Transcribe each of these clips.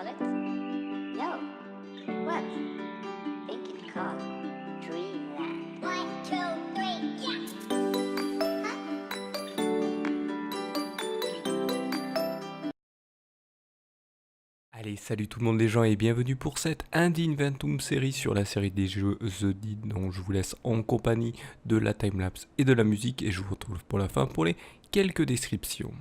Alex? No. What? Think it's called Dreamland. 1, 2, 3, yeah! Allez, salut tout le monde les gens et bienvenue pour cette Indie Inventum série sur la série des jeux The Deed dont je vous laisse en compagnie de la timelapse et de la musique et je vous retrouve pour la fin pour les quelques descriptions.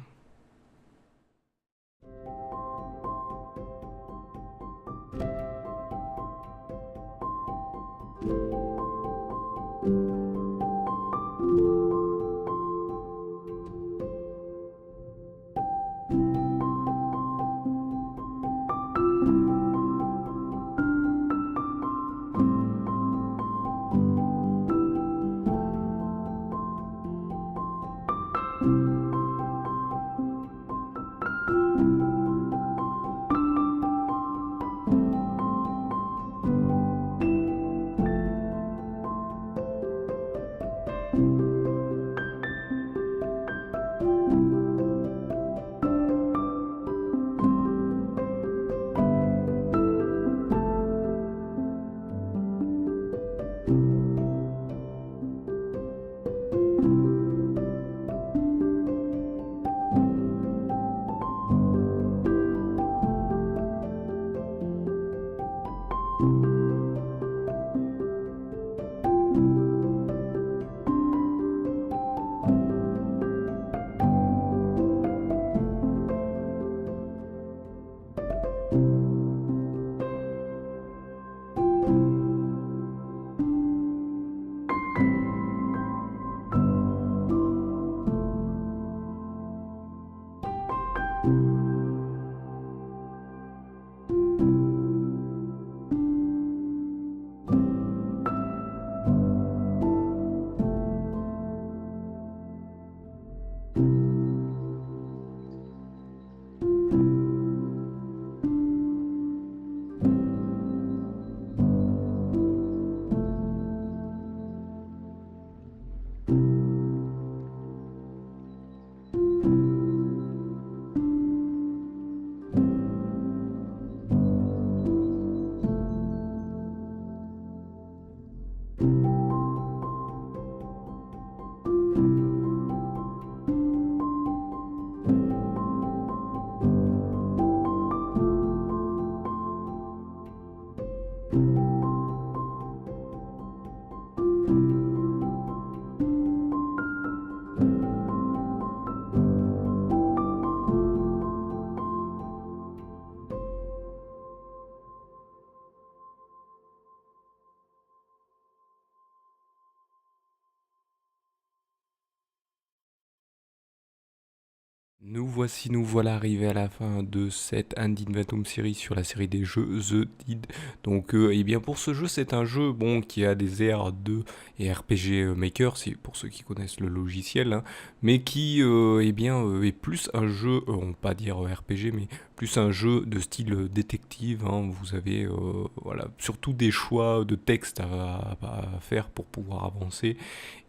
Nous voilà arrivés à la fin de cette Indie Inventum série sur la série des jeux The Deed. Donc, eh bien pour ce jeu, c'est un jeu bon qui a des airs de et RPG Maker, c'est pour ceux qui connaissent le logiciel, hein, mais qui est plus un jeu, on va pas dire RPG, mais plus un jeu de style détective. Hein. Vous avez voilà surtout des choix de texte à faire pour pouvoir avancer.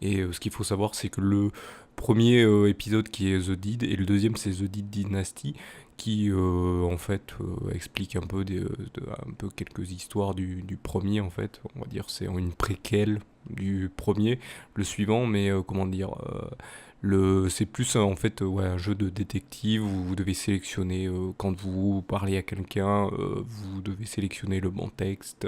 Et ce qu'il faut savoir, c'est que le premier épisode qui est The Deed et le deuxième c'est The Deed Dynasty qui en fait explique un peu quelques histoires du premier en fait, on va dire c'est une préquelle du premier, le suivant, mais comment dire, c'est plus en fait ouais, un jeu de détective où vous devez sélectionner quand vous parlez à quelqu'un, vous devez sélectionner le bon texte,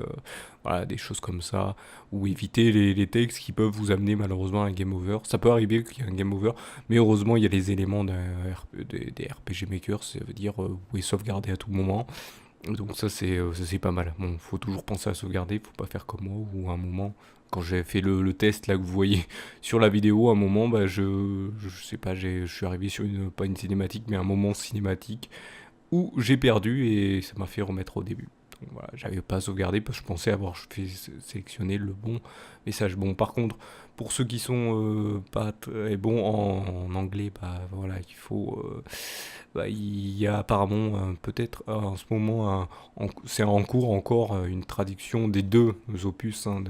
voilà des choses comme ça, ou éviter les textes qui peuvent vous amener malheureusement à un game over. Ça peut arriver qu'il y ait un game over, mais heureusement il y a les éléments des RPG Maker, ça veut dire vous pouvez sauvegarder à tout moment. Donc ça c'est pas mal. Bon, faut toujours penser à sauvegarder, faut pas faire comme moi ou à un moment quand j'ai fait le test là que vous voyez sur la vidéo, à un moment bah je sais pas, je suis arrivé sur une pas une cinématique mais un moment cinématique où j'ai perdu et ça m'a fait remettre au début. Donc voilà, j'avais pas sauvegardé parce que je pensais avoir fait sélectionner le bon message. Bon, par contre, pour ceux qui sont pas très bons en anglais, bah voilà, il faut. Il y a apparemment peut-être en ce moment, c'est en cours encore une traduction des deux opus, hein,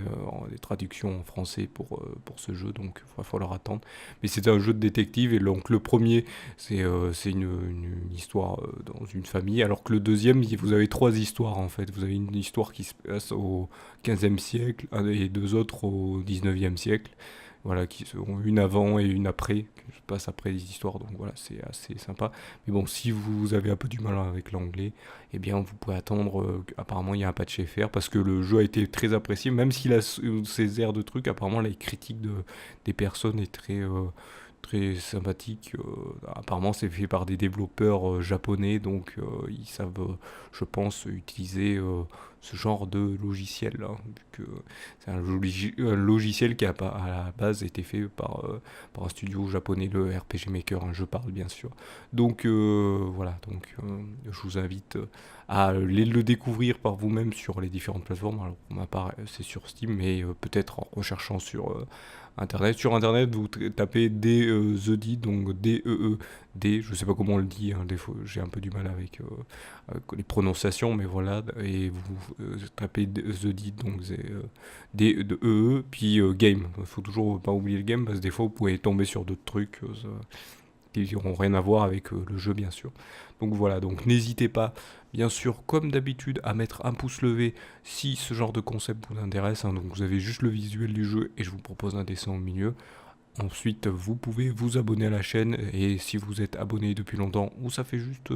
des traductions en français pour ce jeu, donc il va falloir attendre. Mais c'est un jeu de détective, et donc le premier, c'est une histoire dans une famille, alors que le deuxième, vous avez trois histoires en fait. Vous avez une histoire qui se passe au 15e siècle et deux autres au 19e siècle. Voilà, qui sont une avant et une après, qui se passe après les histoires, donc voilà, c'est assez sympa. Mais bon, si vous avez un peu du mal avec l'anglais, eh bien vous pouvez attendre, apparemment il y a un patch FR, parce que le jeu a été très apprécié, même s'il a ses airs de trucs, apparemment les critiques des personnes est très sympathique. Apparemment, c'est fait par des développeurs japonais, donc ils savent, je pense, utiliser ce genre de logiciel, hein, vu que c'est un logiciel qui a à la base été fait par un studio japonais, le RPG Maker, hein, je parle bien sûr. Donc voilà, donc je vous invite à le découvrir par vous-même sur les différentes plateformes. Alors pour ma part, c'est sur Steam, mais peut-être en recherchant sur Internet. Sur Internet, vous tapez The Deed, donc D-E-E-D, je sais pas comment on le dit, hein, des fois j'ai un peu du mal avec les prononciations, mais voilà, et vous tapez The Deed, donc D-E-E, puis Game. Il faut toujours pas oublier le game, parce que des fois vous pouvez tomber sur d'autres trucs qui n'auront rien à voir avec le jeu, bien sûr. Donc voilà, donc n'hésitez pas, bien sûr, comme d'habitude, à mettre un pouce levé si ce genre de concept vous intéresse, hein. Donc vous avez juste le visuel du jeu et je vous propose un dessin au milieu. Ensuite, vous pouvez vous abonner à la chaîne, et si vous êtes abonné depuis longtemps ou ça fait juste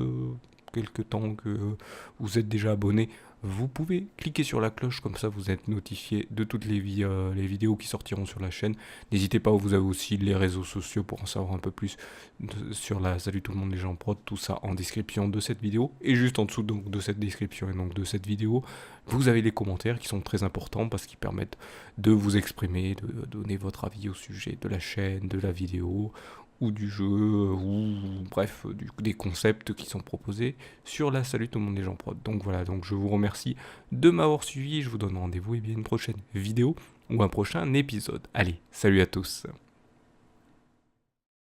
quelques temps que vous êtes déjà abonné, vous pouvez cliquer sur la cloche, comme ça vous êtes notifié de toutes les vidéos qui sortiront sur la chaîne. N'hésitez pas, vous avez aussi les réseaux sociaux pour en savoir un peu plus sur la Salut tout le monde les gens prod, tout ça en description de cette vidéo. Et juste en dessous donc de cette description et donc de cette vidéo, vous avez les commentaires qui sont très importants parce qu'ils permettent de vous exprimer, de donner votre avis au sujet de la chaîne, de la vidéo ou du jeu, ou bref, des concepts qui sont proposés sur la Salut tout le monde les gens prod. Donc voilà, donc je vous remercie de m'avoir suivi, je vous donne rendez-vous et bien une prochaine vidéo ou un prochain épisode. Allez, salut à tous.